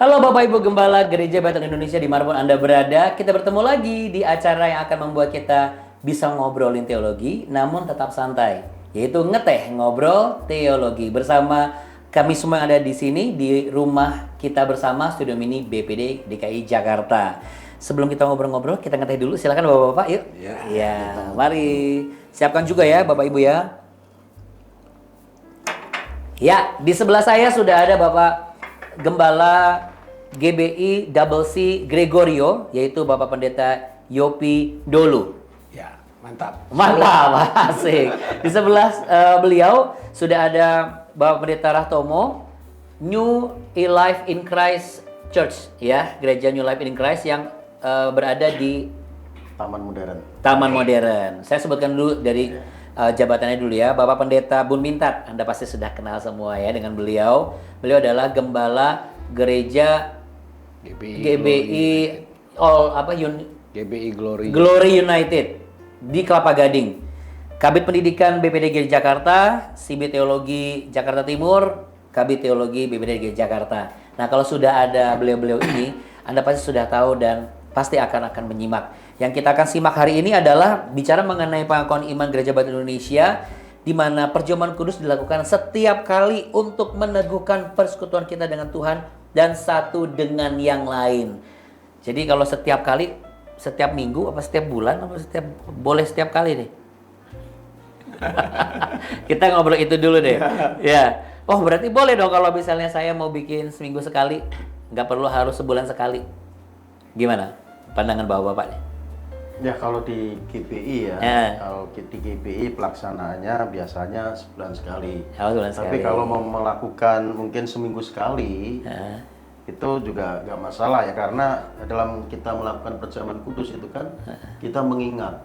Halo Bapak Ibu Gembala Gereja Bethel Indonesia dimanapun Anda berada. Kita bertemu lagi di acara yang akan membuat kita bisa ngobrolin teologi namun tetap santai. Yaitu ngeteh ngobrol teologi bersama kami semua yang ada di sini di rumah kita bersama Studio Mini BPD DKI Jakarta. Sebelum kita ngobrol-ngobrol, kita ngeteh dulu. Silakan Bapak-bapak, yuk. Ya, mari. Siapkan juga ya Bapak Ibu ya. Ya, di sebelah saya sudah ada Bapak Gembala GBI Double C Gregorio, yaitu Bapak Pendeta Yopi Dolu. Ya, mantap. Mantap, asik. Di sebelah beliau sudah ada Bapak Pendeta Rahtomo, New Life in Christ Church, ya, Gereja New Life in Christ yang berada di Taman Modern. Taman Modern. Saya sebutkan dulu dari jabatannya dulu ya, Bapak Pendeta Bun Mintat. Anda pasti sudah kenal semua ya dengan beliau. Beliau adalah Gembala Gereja GBI GBI Glory. Glory United di Kelapa Gading. Kabid Pendidikan BPDG Jakarta, CB Teologi Jakarta Timur, Kabid Teologi BPDG Jakarta. Nah, kalau sudah ada beliau-beliau ini, Anda pasti sudah tahu dan pasti akan menyimak. Yang kita akan simak hari ini adalah bicara mengenai pengakuan iman Gereja Bethel Indonesia, di mana perjamuan kudus dilakukan setiap kali untuk meneguhkan persekutuan kita dengan Tuhan dan satu dengan yang lain. Jadi kalau setiap kali, setiap minggu, apa setiap bulan, apa boleh setiap kali nih? Kita ngobrol itu dulu deh. Ya. Oh berarti boleh dong kalau misalnya saya mau bikin seminggu sekali, nggak perlu harus sebulan sekali. Gimana pandangan bapak-bapak nih? Ya kalau di GBI ya, kalau di GBI pelaksanaannya biasanya sebulan sekali. Tapi kalau mau melakukan mungkin seminggu sekali, itu juga nggak masalah ya, karena dalam kita melakukan perjamuan kudus itu kan kita mengingat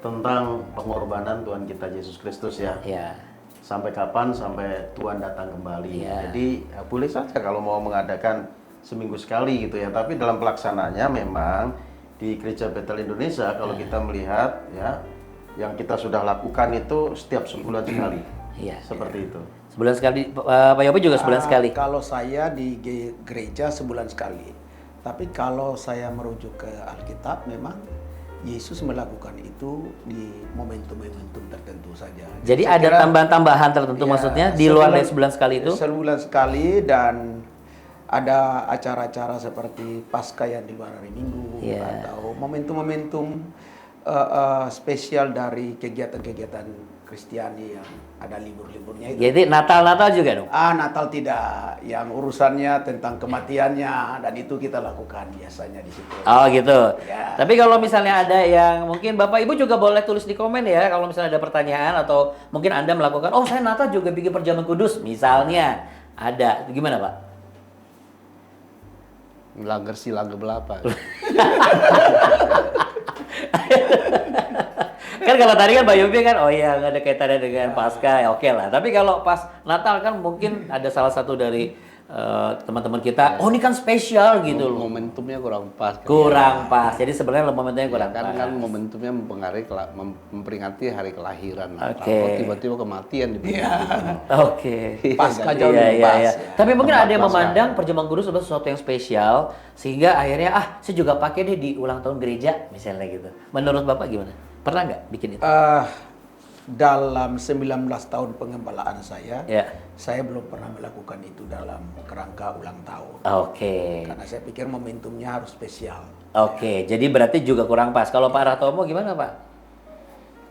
tentang pengorbanan Tuhan kita Yesus Kristus ya. Sampai kapan? Sampai Tuhan datang kembali. Jadi ya, boleh saja kalau mau mengadakan seminggu sekali gitu ya. Tapi dalam pelaksanaannya memang di Gereja Bethel Indonesia kalau kita melihat ya, yang kita sudah lakukan itu setiap sebulan sekali. Seperti itu. Sebulan sekali, Pak Yopi juga sebulan sekali. Kalau saya di gereja sebulan sekali. Tapi kalau saya merujuk ke Alkitab, memang Yesus melakukan itu di momentum-momentum tertentu saja. Jadi ada tambahan-tambahan tertentu maksudnya di luar dari sebulan sekali itu? Sebulan sekali, dan ada acara-acara seperti Paskah yang di luar hari Minggu, atau momentum-momentum spesial dari kegiatan-kegiatan Kristiani yang ada libur-liburnya itu. Jadi Natal juga dong? Natal tidak, yang urusannya tentang kematiannya, dan itu kita lakukan biasanya di situ. Oh gitu. Ya. Tapi kalau misalnya ada yang mungkin Bapak Ibu juga boleh tulis di komen ya, kalau misalnya ada pertanyaan atau mungkin Anda melakukan, oh saya Natal juga bikin perjamuan kudus, misalnya ada, gimana Pak? Lager si lager belapa. Kan kalau tadi kan Mbak Yopi kan, oh iya nggak ada kaitannya dengan Paskah, ya oke lah. Tapi kalau pas Natal kan mungkin ada salah satu dari teman-teman kita, oh ini kan spesial gitu loh. Momentumnya kurang pas. Kurang pas. Jadi sebenarnya momentumnya kurang pas. Kan momentumnya memperingati hari kelahiran. Oke. Kok tiba-tiba kematian di Oke. Pasca jauh lebih pas. Tapi mungkin ada yang memandang perjamuan kudus sebagai sesuatu yang spesial, sehingga akhirnya saya juga pakai deh di ulang tahun gereja misalnya gitu. Menurut Bapak gimana? Pernah nggak bikin itu? Dalam 19 tahun pengembalaan saya belum pernah melakukan itu dalam kerangka ulang tahun. Oke. Karena saya pikir momentumnya harus spesial. Oke, jadi berarti juga kurang pas. Kalau Pak Rahtomo gimana Pak?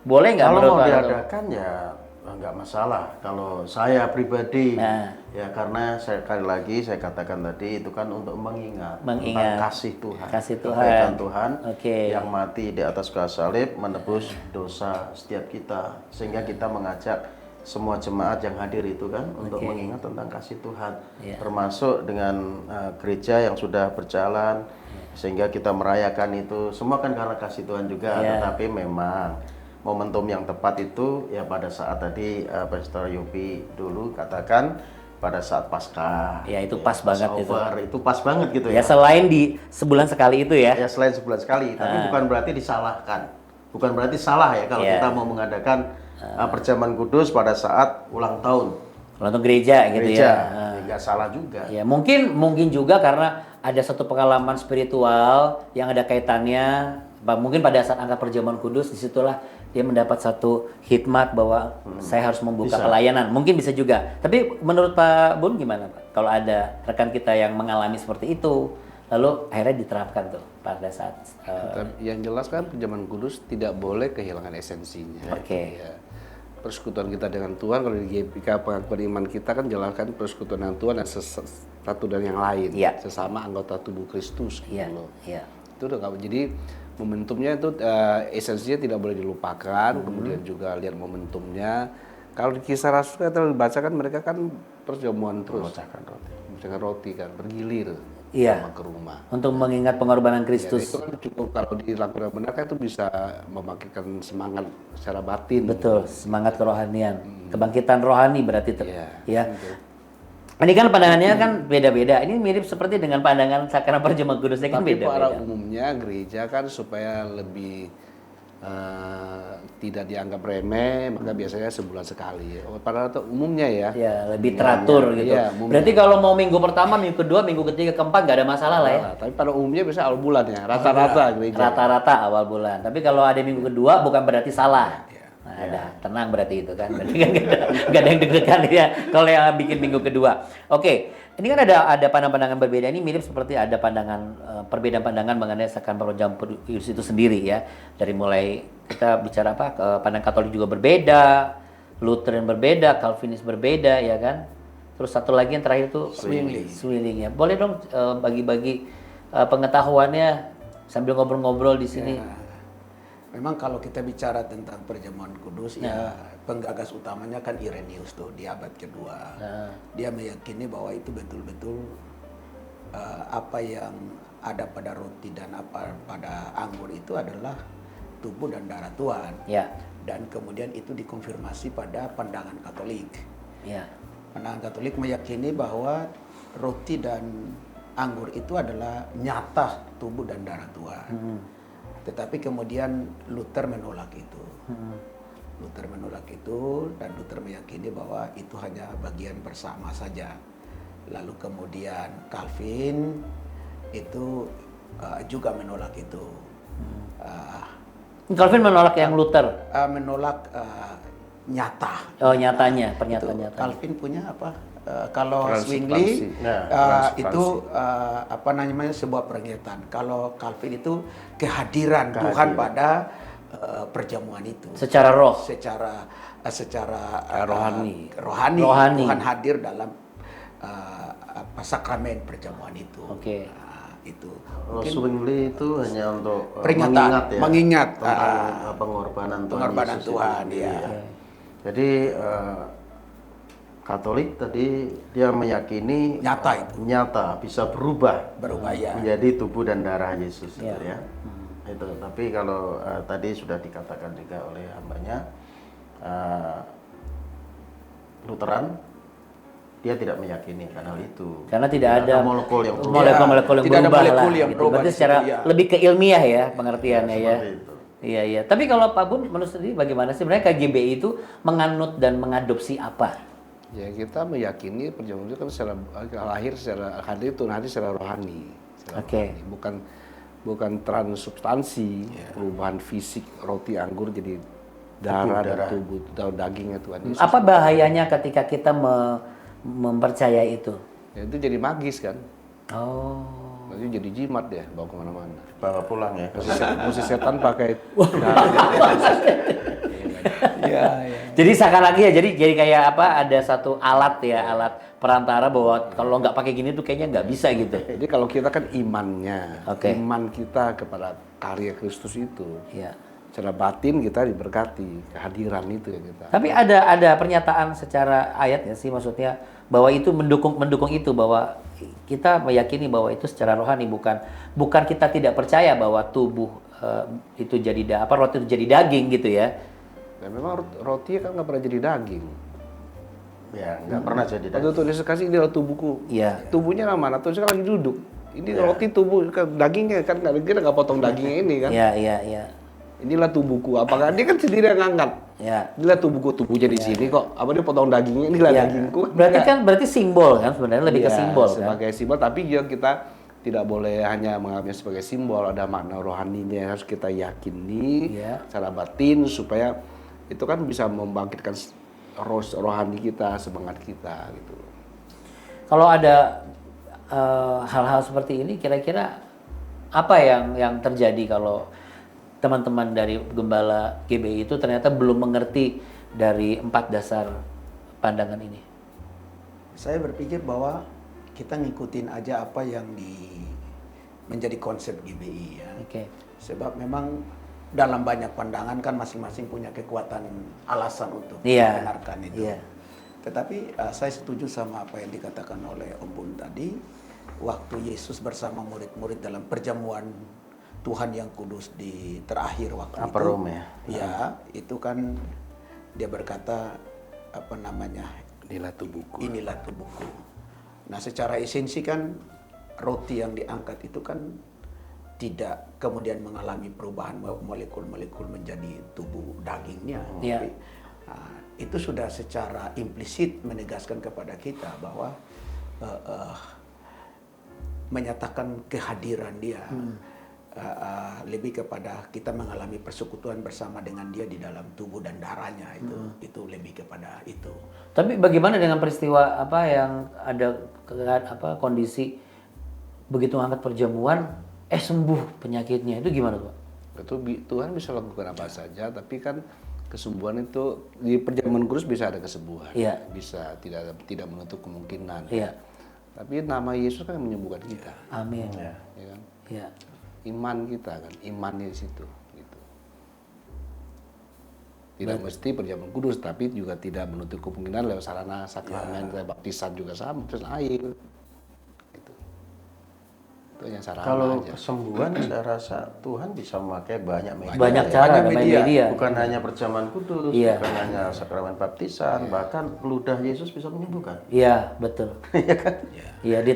Boleh nggak Kalau menurut mau Pak Rahtomo? diadakan ya nggak masalah. Kalau saya pribadi, ya karena sekali lagi saya katakan tadi itu kan untuk mengingat tentang kasih Tuhan, kebaikan Tuhan yang mati di atas kayu salib menebus dosa setiap kita, sehingga kita mengajak semua jemaat yang hadir itu kan untuk mengingat tentang kasih Tuhan, termasuk dengan gereja yang sudah berjalan, sehingga kita merayakan itu semua kan karena kasih Tuhan juga, tetapi memang momentum yang tepat itu ya pada saat tadi Pastor Yopi dulu katakan pada saat Paskah. Ya itu pas banget itu. Itu pas banget gitu ya. Ya selain di sebulan sekali itu ya. Ya selain sebulan sekali, tapi bukan berarti disalahkan. Bukan berarti salah ya kalau kita mau mengadakan perjamuan kudus pada saat ulang tahun. Kalau untuk gereja gitu ya. Nggak salah juga. Ya, mungkin juga karena ada satu pengalaman spiritual yang ada kaitannya, mungkin pada saat angkat perjamuan kudus, disitulah dia mendapat satu hikmat bahwa saya harus membuka pelayanan. Mungkin bisa juga. Tapi menurut Pak Bun gimana Pak? Kalau ada rekan kita yang mengalami seperti itu, lalu akhirnya diterapkan tuh pada saat yang jelas kan perjamuan kudus tidak boleh kehilangan esensinya. Oke. Ya. Persekutuan kita dengan Tuhan, kalau di GPK pengakuan iman kita kan jelaskan persekutuan dengan Tuhan dan satu dan yang lain, sesama anggota tubuh Kristus gitu loh. Itu udah jadi momentumnya itu esensinya tidak boleh dilupakan, kemudian juga lihat momentumnya. Kalau di Kisah Rasul kita dibacakan mereka kan perjamuan terus, memecahkan roti kan, bergilir ke rumah. Untuk mengingat pengorbanan Kristus. Itu kan cukup kalau dilakukan benar kan itu bisa membangkitkan semangat secara batin. Betul, semangat kerohanian, kebangkitan rohani berarti ya. Ini kan pandangannya kan beda-beda. Ini mirip seperti dengan pandangan sakramen perjamuan kudusnya kan beda-beda. Tapi pada umumnya gereja kan supaya lebih tidak dianggap remeh, maka biasanya sebulan sekali. Pada umumnya ya. Ya, lebih teratur gitu. Ya, berarti kalau mau minggu pertama, minggu kedua, minggu ketiga, keempat nggak ada masalah lah ya. Tapi pada umumnya biasanya awal bulan ya, rata-rata gereja. Rata-rata awal bulan. Tapi kalau ada minggu kedua bukan berarti salah. Nah, ada tenang berarti itu kan. Berarti kan nggak ada yang deg-degan ya kalau yang bikin minggu kedua. Oke, ini kan ada pandangan-pandangan berbeda. Ini mirip seperti ada pandangan perbedaan pandangan mengenai sakramen perjamuan kudus itu sendiri ya. Dari mulai kita bicara pandang Katolik juga berbeda, Lutheran berbeda, Calvinis berbeda ya kan. Terus satu lagi yang terakhir itu Zwingli ya. Boleh dong bagi-bagi pengetahuannya sambil ngobrol-ngobrol di sini. Ya. Memang kalau kita bicara tentang perjamuan kudus ya penggagas utamanya kan Irenaeus tuh di abad kedua. Dia meyakini bahwa itu betul-betul apa yang ada pada roti dan apa pada anggur itu adalah tubuh dan darah Tuhan. Ya. Dan kemudian itu dikonfirmasi pada pandangan Katolik. Ya. Pandangan Katolik meyakini bahwa roti dan anggur itu adalah nyata tubuh dan darah Tuhan. Tetapi kemudian Luther menolak itu. Luther menolak itu dan Luther meyakini bahwa itu hanya bagian bersama saja. Lalu kemudian Calvin itu juga menolak itu. Calvin menolak yang Luther? Menolak nyata. Oh nyatanya, pernyataan nyata. Calvin punya apa? Kalau Zwingli itu apa namanya sebuah pernyataan. Kalau Calvin itu kehadiran Tuhan pada perjamuan itu. Secara roh. Secara rohani. Tuhan hadir dalam sakramen perjamuan itu. Oke. Itu. Kalau Zwingli itu hanya untuk peringatan, mengingat pengorbanan Tuhan. Ya. Jadi Katolik tadi dia meyakini nyata bisa berubah ya. menjadi tubuh dan darah Yesus gitu ya. Itu. Tapi kalau tadi sudah dikatakan juga oleh hambanya Lutheran dia tidak meyakini hal itu. Karena tidak ada molekul yang berubah. Tidak ada molekul yang berubah. Berarti secara lebih ke ilmiah ya pengertiannya ya. Iya. Tapi kalau Pak Bun menurut sendiri bagaimana sih sebenarnya KGBI itu menganut dan mengadopsi apa? Ya kita meyakini perjamuan itu kan secara hadir secara rohani. Oke. Bukan transubstansi, perubahan fisik roti anggur jadi darah. Tubuh dagingnya Tuhan Yesus. Apa bahayanya ketika kita mempercayai itu? Ya, itu jadi magis kan. Oh. Nanti jadi jimat ya, bawa kemana-mana. Bawa pulang ya. Musik setan pakai. Ya. Jadi seakan lagi ya, jadi kayak apa? Ada satu alat alat perantara bahwa kalau nggak pakai gini tuh kayaknya nggak bisa gitu. Jadi kalau kita kan imannya, iman kita kepada karya Kristus itu. Iya. Secara batin kita diberkati kehadiran itu ya kita. Tapi ada pernyataan secara ayat ya sih maksudnya bahwa itu mendukung itu bahwa kita meyakini bahwa itu secara rohani bukan kita tidak percaya bahwa tubuh itu jadi roti itu jadi daging gitu ya. Dan memang roti kan nggak pernah jadi daging. Ya nggak pernah jadi daging. Waktu tulis kasih ini adalah tubuhku. Iya. Tubuhnya mana? Tulisnya kan lagi duduk. Ini roti tubuh dagingnya kan kita nggak potong dagingnya ini kan. Iya. inilah tubuhku. Apakah dia kan sendiri yang ngangkat? Ya. Inilah tubuhnya di sini kok. Apa dia potong dagingnya? Inilah dagingku. Berarti simbol kan sebenarnya lebih ke simbol kan. Sebagai simbol, tapi juga kita tidak boleh hanya menganggapnya sebagai simbol, ada makna rohaninya yang harus kita yakini secara batin supaya itu kan bisa membangkitkan rohani kita, semangat kita gitu. Kalau ada hal-hal seperti ini, kira-kira apa yang terjadi kalau teman-teman dari Gembala GBI itu ternyata belum mengerti dari 4 dasar pandangan ini? Saya berpikir bahwa kita ngikutin aja apa yang menjadi konsep GBI ya. Sebab memang dalam banyak pandangan kan masing-masing punya kekuatan alasan untuk membenarkan itu. Tetapi saya setuju sama apa yang dikatakan oleh Om Bun tadi. Waktu Yesus bersama murid-murid dalam perjamuan Tuhan yang kudus di terakhir waktu Upper Room ya. Ya, itu kan dia berkata Inilah tubuhku. Inilah tubuhku. Nah, secara esensi kan roti yang diangkat itu kan tidak kemudian mengalami perubahan molekul-molekul menjadi tubuh dagingnya. Tapi, itu sudah secara implisit menegaskan kepada kita bahwa menyatakan kehadiran dia lebih kepada kita mengalami persekutuan bersama dengan dia di dalam tubuh dan darahnya, itu lebih kepada itu. Tapi bagaimana dengan peristiwa yang ada kondisi begitu angkat perjamuan sembuh penyakitnya, itu gimana Pak? Itu Tuhan bisa lakukan apa saja, tapi kan kesembuhan itu di perjamuan kudus bisa ada kesembuhan, bisa tidak menutup kemungkinan. Tapi nama Yesus kan yang menyembuhkan kita. Amin. Ya kan? Iman kita kan, imannya di situ. Gitu. Tidak mesti perjamuan kudus, tapi juga tidak menutup kemungkinan lewat sarana sakramen, baptisan juga sama, baptisan air. Gitu. Itu hanya sarana Kalau aja. kesembuhan saya rasa Tuhan bisa memakai banyak media. Banyak cara, media. Bukan hanya perjamuan kudus, bukan hanya sakramen baptisan, bahkan ludah Yesus bisa menyembuhkan. Iya, betul. Iya kan? Iya, di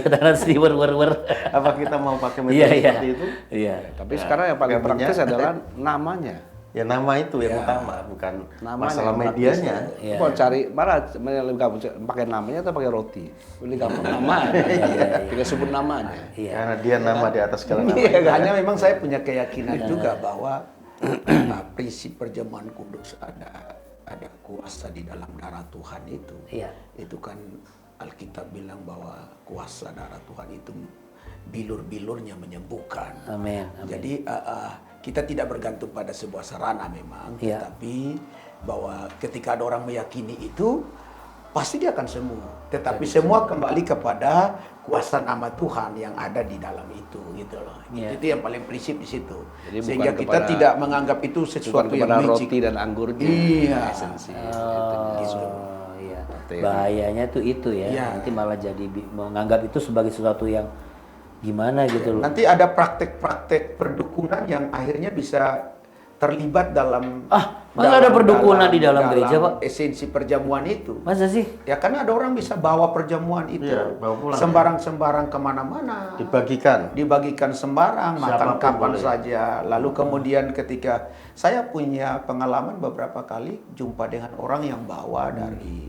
tangan sedih wer. Apa kita mau pakai metode seperti itu? Iya. Tapi sekarang yang paling praktis adalah namanya. Ya nama itu yang utama, bukan masalah medianya. Mau cari mana lebih gampang pakai namanya atau pakai roti? Lebih gampang namanya. Kita sebut namanya. Karena dia nama di atas segala nama. Hanya memang saya punya keyakinan juga bahwa prinsip perjamuan kudus ada kuasa di dalam darah Tuhan itu. Itu kan Alkitab bilang bahwa kuasa darah Tuhan itu bilur-bilurnya menyembuhkan. Amin. Jadi kita tidak bergantung pada sebuah sarana memang, tetapi bahwa ketika ada orang meyakini itu pasti dia akan sembuh. Tetapi semua kembali kepada kuasa nama Tuhan yang ada di dalam itu, gitu loh. Itu yang paling prinsip di situ. Jadi sehingga kita tidak menganggap itu sesuatu yang magic. Roti dan anggurnya. Esensi. Bahayanya tuh itu ya. Nanti malah jadi menganggap itu sebagai sesuatu yang gimana gitu loh. Nanti ada praktek-praktek perdukunan yang akhirnya bisa terlibat dalam masa ada perdukunan di dalam gereja, Pak? Esensi perjamuan itu. Masa sih? Ya kan ada orang bisa bawa perjamuan itu bawa pulang, sembarang-sembarang kemana-mana. Dibagikan sembarang, makan kapan saja. Lalu kemudian ketika saya punya pengalaman beberapa kali jumpa dengan orang yang bawa dari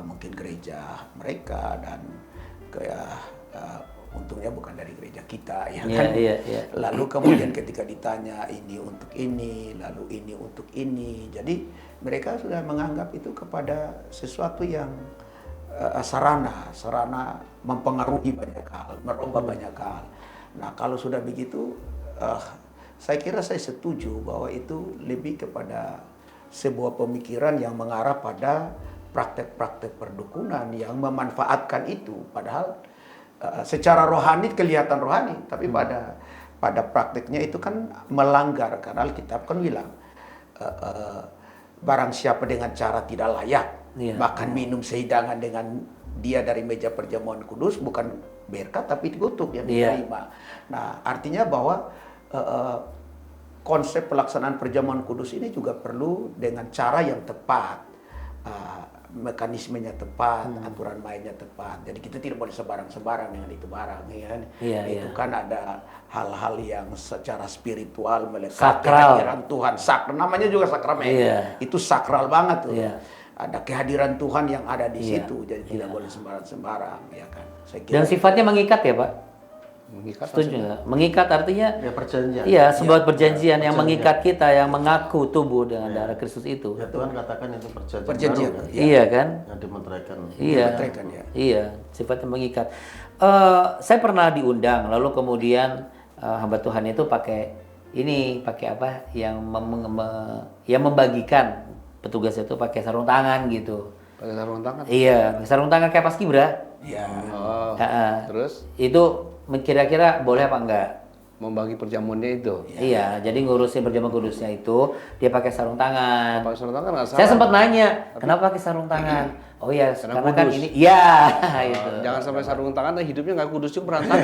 mungkin gereja mereka dan untungnya bukan dari gereja kita ya kan. Lalu kemudian ketika ditanya ini untuk ini, lalu ini untuk ini. Jadi mereka sudah menganggap itu kepada sesuatu yang sarana mempengaruhi banyak hal, merubah banyak hal. Nah, kalau sudah begitu saya kira saya setuju bahwa itu lebih kepada sebuah pemikiran yang mengarah pada praktek-praktek perdukunan yang memanfaatkan itu, padahal secara rohani kelihatan rohani, tapi pada prakteknya itu kan melanggar, karena Alkitab kan bilang barang siapa dengan cara tidak layak makan minum sehidangan dengan dia dari meja perjamuan kudus, bukan berkat tapi kutuk yang diterima. Nah, artinya bahwa konsep pelaksanaan perjamuan kudus ini juga perlu dengan cara yang tepat. mekanismenya tepat, aturan mainnya tepat. Jadi kita tidak boleh sebarang-sebarang dengan itu barang, ya kan? Itu kan ada hal-hal yang secara spiritual melekat kehadiran Tuhan. Namanya juga sakramen. Itu sakral banget tuh. Ada kehadiran Tuhan yang ada di situ, jadi tidak boleh sembarang-sembarang, ya kan? Saya kira dan sifatnya mengikat ya Pak? Mengikat. Setuju nggak? Mengikat artinya Ya perjanjian. Iya, sebuah perjanjian yang mengikat kita, yang mengaku tubuh dengan darah Kristus itu. Ya Tuhan katakan itu perjanjian. Perjanjian. Baru, kan? Iya kan? Yang dimeteraikan. Iya, sifatnya mengikat. Saya pernah diundang, lalu kemudian hamba Tuhan itu pakai apa? Yang yang membagikan petugas itu pakai sarung tangan gitu. Pakai sarung tangan? Iya, pakai sarung tangan kayak paskibra. Iya. Terus? Itu kira-kira boleh apa enggak? Membagi perjamuannya itu? Iya, jadi ngurusin perjamuan kudusnya itu dia pakai sarung tangan. Pakai sarung tangan nggak salah. Saya sempat nanya, kenapa pakai sarung tangan? Oh ya, karena kan ini, itu. Jangan sampai sarung tangan, hidupnya nggak kudus juga berantakan.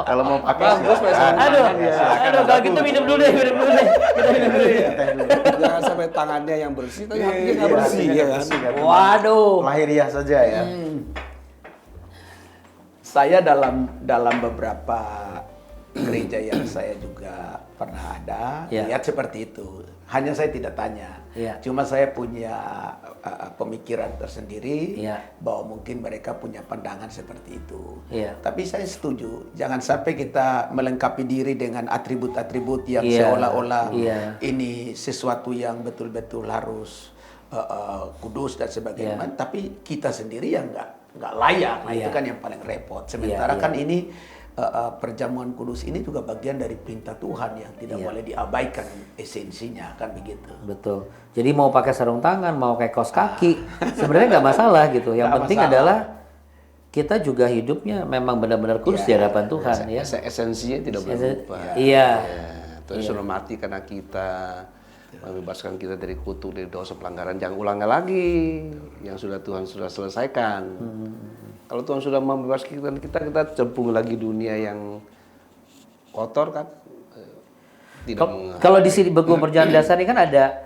Kalau mau pakai Bagus, pakai sarung tangan. Aduh, kalau gitu minum dulu deh. Jangan sampai tangannya yang bersih, tapi hatinya nggak bersih. Ya kan? Waduh. Lahiriah saja ya. Saya dalam beberapa gereja yang saya juga pernah ada, lihat seperti itu. Hanya saya tidak tanya. Cuma saya punya pemikiran tersendiri bahwa mungkin mereka punya pandangan seperti itu. Tapi saya setuju, jangan sampai kita melengkapi diri dengan atribut-atribut yang seolah-olah ini sesuatu yang betul-betul harus kudus dan sebagainya. Tapi kita sendiri yang nggak layak. Nah, itu kan yang paling repot. Sementara kan ini perjamuan kudus ini juga bagian dari perintah Tuhan yang tidak boleh diabaikan esensinya, kan begitu. Betul. Jadi mau pakai sarung tangan, mau pakai kaos kaki, sebenarnya nggak masalah gitu. Yang penting adalah kita juga hidupnya memang benar-benar kudus di hadapan Tuhan. Esensinya tidak boleh lupa. Tuhan sudah mati karena kita, membebaskan kita dari kutuk, dari dosa, pelanggaran. Jangan ulangi lagi yang Tuhan sudah selesaikan. Kalau Tuhan sudah membebaskan kita cemplung lagi dunia yang kotor kan. Kalau di sini buku perjanjian dasar ini kan ada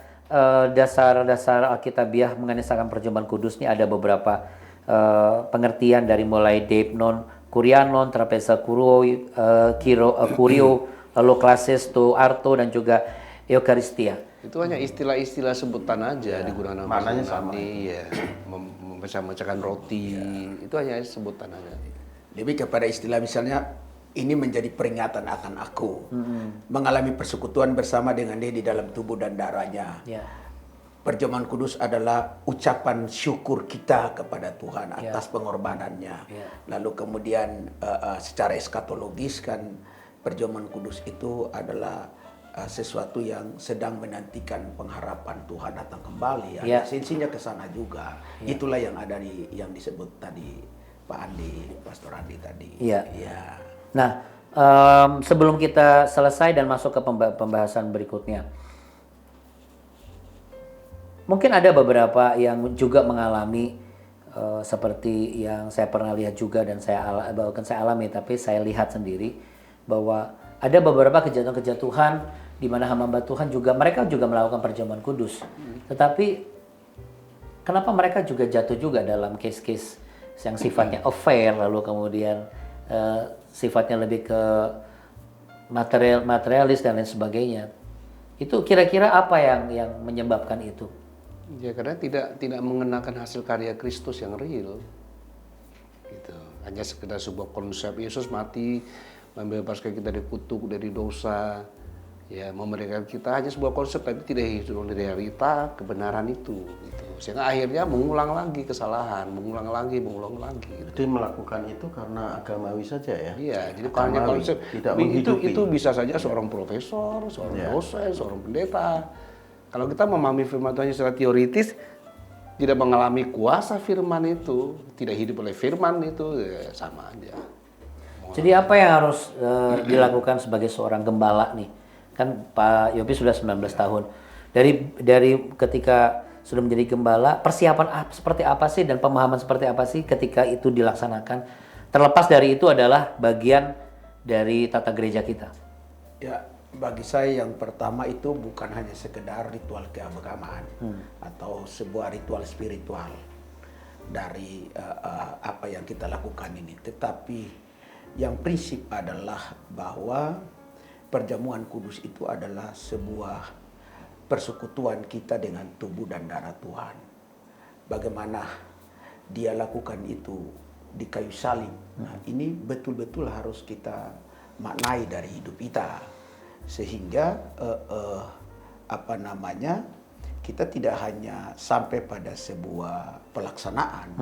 dasar-dasar Alkitabiah mengenai perjamuan kudus ini, ada beberapa pengertian dari mulai deipnon, kurianon, trapeza kurio, lalu klasis to arto, dan juga eukaristia. Itu hanya istilah-istilah sebutan aja digunakan maknanya sama. Memecah-mecahkan roti, itu hanya sebutan aja. Lebih kepada istilah misalnya ini menjadi peringatan akan aku mengalami persekutuan bersama dengan dia di dalam tubuh dan darahnya. Perjamuan kudus adalah ucapan syukur kita kepada Tuhan atas pengorbanannya. Lalu kemudian secara eskatologis kan perjamuan kudus itu adalah sesuatu yang sedang menantikan pengharapan Tuhan datang kembali. Esensinya ke sana juga. Itulah yang ada yang disebut tadi Pak Andi, Pastor Andi tadi. Nah, sebelum kita selesai dan masuk ke pembahasan berikutnya, mungkin ada beberapa yang juga mengalami seperti yang saya pernah lihat juga dan bahkan saya alami, tapi saya lihat sendiri bahwa ada beberapa kejatuhan-kejatuhan di mana hamba Tuhan mereka juga melakukan perjamuan kudus. Tetapi kenapa mereka juga jatuh juga dalam case-case yang sifatnya affair, lalu kemudian sifatnya lebih ke materialis dan lain sebagainya. Itu kira-kira apa yang menyebabkan itu? Ya karena tidak mengenakan hasil karya Kristus yang real. Gitu. Hanya sekedar sebuah konsep Yesus mati membebaskan kita dari kutuk, dari dosa, ya memerdekakan kita, hanya sebuah konsep tapi tidak hidup dari realita kebenaran itu gitu. Sehingga akhirnya mengulang lagi kesalahan, mengulang lagi gitu. Jadi melakukan itu karena agamawi saja ya? Iya, jadi hanya konsep tidak itu bisa saja seorang profesor, seorang dosen, seorang pendeta. Kalau kita memahami firman Tuhan secara teoritis, tidak mengalami kuasa firman itu, tidak hidup oleh firman itu, ya sama aja. Jadi apa yang harus dilakukan sebagai seorang gembala nih? Kan Pak Yopi sudah 19 tahun. Dari ketika sudah menjadi gembala, persiapan seperti apa sih dan pemahaman seperti apa sih ketika itu dilaksanakan? Terlepas dari itu adalah bagian dari tata gereja kita. Ya, Bagi saya yang pertama itu bukan hanya sekedar ritual keagamaan atau sebuah ritual spiritual dari apa yang kita lakukan ini, tetapi yang prinsip adalah bahwa perjamuan kudus itu adalah sebuah persekutuan kita dengan tubuh dan darah Tuhan. Bagaimana dia lakukan itu di kayu salib. Nah, ini betul-betul harus kita maknai dari hidup kita. Sehingga kita tidak hanya sampai pada sebuah pelaksanaan,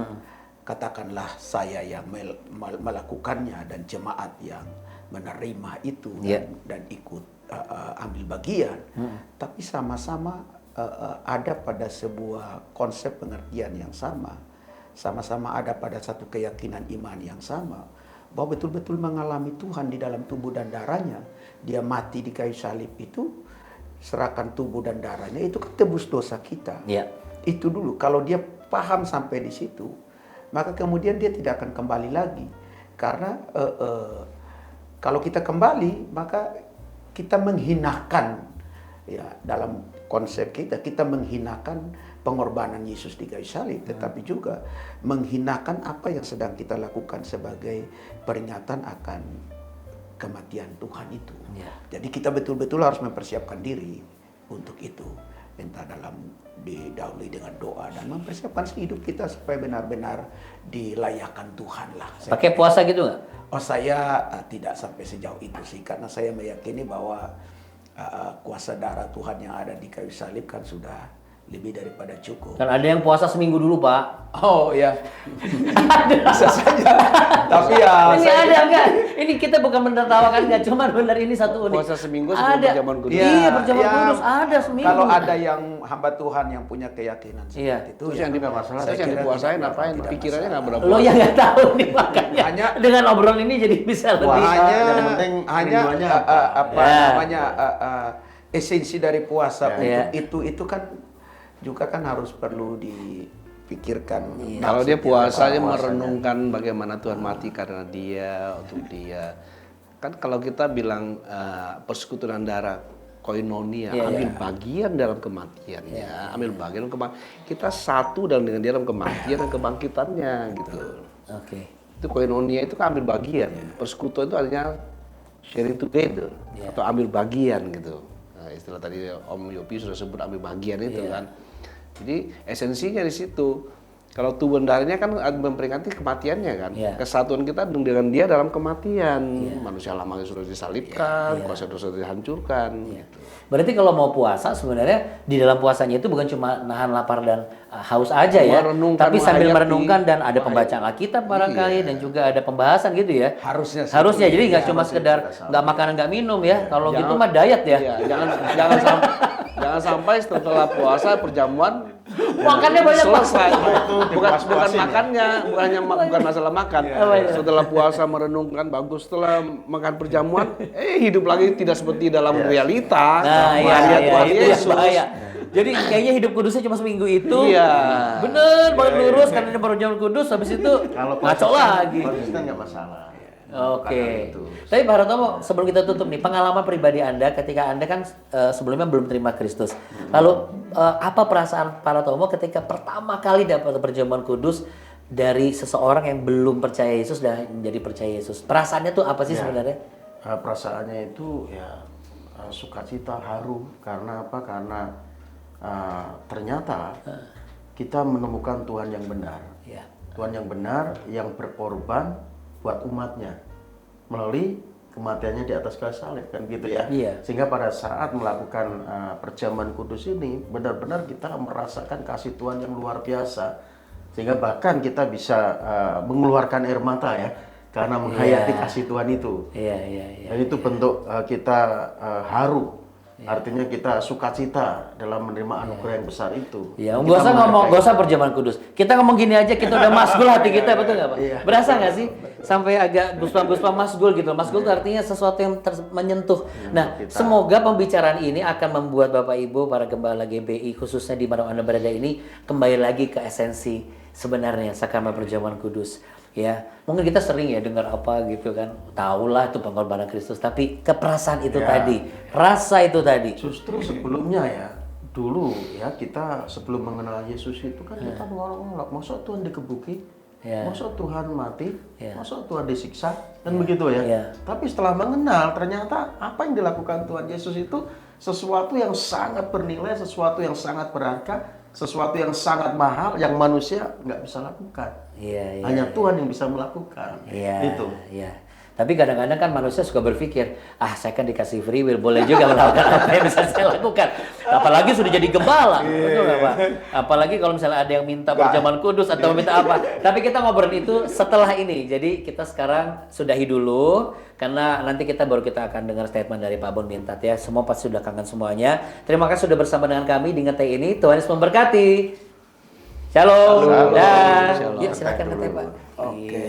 katakanlah saya yang melakukannya dan jemaat yang menerima itu dan ikut ambil bagian, tapi sama-sama ada pada sebuah konsep pengertian yang sama-sama ada pada satu keyakinan iman yang sama, bahwa betul-betul mengalami Tuhan di dalam tubuh dan darahnya. Dia mati di kayu salib itu, serahkan tubuh dan darahnya, itu kan tebus dosa kita. Itu dulu, kalau dia paham sampai di situ, maka kemudian dia tidak akan kembali lagi. Karena kalau kita kembali, maka kita menghinakan, ya, dalam konsep kita menghinakan pengorbanan Yesus di kayu salib, tetapi juga menghinakan apa yang sedang kita lakukan sebagai peringatan akan kematian Tuhan itu. Jadi kita betul-betul harus mempersiapkan diri untuk itu, entah didahului dengan doa dan mempersiapkan hidup kita supaya benar-benar dilayakkan Tuhan lah. Pakai puasa gitu nggak? Oh, saya tidak sampai sejauh itu sih, karena saya meyakini bahwa kuasa darah Tuhan yang ada di kayu salib kan sudah lebih daripada cukup. Kan ada yang puasa seminggu dulu, Pak. Oh ya, bisa saja. Tapi ya ini ada enggak? Ini kita bukan menertawakan, enggak, cuma benar ini satu unik. Puasa seminggu sebelum perjamuan kudus. Iya, perjamuan kudus ada seminggu. Kalau ada yang hamba Tuhan yang punya keyakinan seperti itu, terus yang dimasalah, terus yang dipuasain apain? Pikirannya nggak berapa? Lo yang nggak tahu nih, makanya. Hanya dengan obrolan ini jadi bisa lebih. Esensi dari puasa untuk itu kan juga kan harus perlu dipikirkan. Kalau dia puasanya merenungkan bagaimana Tuhan mati karena dia, untuk dia. Kan kalau kita bilang persekutuan darah, koinonia, ambil bagian dalam kematiannya, ambil bagian dalam kematian. Kita satu dengan dia dalam kematian dan kebangkitannya gitu. Itu koinonia itu kan ambil bagian. Persekutuan itu artinya sharing together atau ambil bagian gitu. Nah, istilah tadi Om Yopi sudah sebut ambil bagian itu kan. Jadi esensinya di situ. Kalau tubuh dan darahnya kan memperingati kematiannya kan. Kesatuan kita dengan dia dalam kematian. Manusia lama sudah disalibkan, kuasa dosa dihancurkan. Gitu. Berarti kalau mau puasa sebenarnya di dalam puasanya itu bukan cuma nahan lapar dan haus aja ya, tapi sambil merenungkan dan ada pembacaan Alkitab barangkali dan juga ada pembahasan gitu ya. Harusnya jadi nggak cuma sekedar nggak makan nggak minum ya. Kalau gitu mah diet ya. Jangan sampai setelah puasa perjamuan makannya banyak selesai. Bukan makannya, bukan masalah makan. Setelah puasa merenungkan bagus, setelah makan perjamuan, hidup lagi tidak seperti dalam realita. Itu bahaya. Jadi kayaknya hidup kudusnya cuma seminggu itu. Bener banget lurus karena ini perjamuan kudus, habis itu ngaco lagi. Konsisten nggak masalah. Oke. Tapi Pak Hartomo, sebelum kita tutup nih, pengalaman pribadi Anda ketika Anda kan sebelumnya belum terima Kristus. Lalu apa perasaan Pak Hartomo ketika pertama kali dapat perjamuan kudus dari seseorang yang belum percaya Yesus dan menjadi percaya Yesus? Perasaannya tuh apa sih sebenarnya? Perasaannya itu ya sukacita, haru. Karena apa? Karena ternyata kita menemukan Tuhan yang benar. Tuhan yang benar yang berkorban buat umatnya melalui kematiannya di atas kayu salib kan gitu ya. Sehingga pada saat melakukan perjamuan kudus ini benar-benar kita merasakan kasih Tuhan yang luar biasa, sehingga bahkan kita bisa mengeluarkan air mata ya karena menghayati kasih Tuhan itu. Dan itu bentuk kita haru. Artinya kita sukacita dalam menerima anugerah yang besar itu. Nggak usah perjamuan kudus. Kita ngomong gini aja, kita udah masgul hati kita, betul nggak Pak? Berasa nggak sih? Sampai agak guspa-guspa masgul gitu. Masgul itu artinya sesuatu yang menyentuh. Nah, semoga pembicaraan ini akan membuat Bapak Ibu, para gembala GBI, khususnya di mana Anda berada ini, kembali lagi ke esensi sebenarnya sakrament perjamuan kudus. Ya, mungkin kita sering ya dengar apa gitu kan, tahulah itu pengorbanan Kristus, tapi keperasaan itu tadi, rasa itu tadi. Justru sebelumnya ya, dulu ya kita sebelum mengenal Yesus itu kan kita mengolok-olok, masa Tuhan dikebuki, masa Tuhan mati, masa Tuhan disiksa, kan begitu ya. Tapi setelah mengenal, ternyata apa yang dilakukan Tuhan Yesus itu sesuatu yang sangat bernilai, sesuatu yang sangat berharga, sesuatu yang sangat mahal yang manusia nggak bisa lakukan. Hanya Tuhan yang bisa melakukan. Itu. Tapi kadang-kadang kan manusia suka berpikir, saya kan dikasih free will, boleh juga melakukan apa yang bisa saya lakukan. Apalagi sudah jadi gembala, betul nggak Pak? Apalagi kalau misalnya ada yang minta perjamuan kudus atau minta apa. Tapi kita ngobrol itu setelah ini. Jadi kita sekarang sudahi dulu, karena nanti baru kita akan dengar statement dari Pak Bon Bintat ya. Semua pasti sudah kangen semuanya. Terima kasih sudah bersama dengan kami di Ngeteh ini. Tuhan Yesus memberkati. Shalom. Shalom. Dan Shalom. yuk silakan ngeteh Pak. Oke.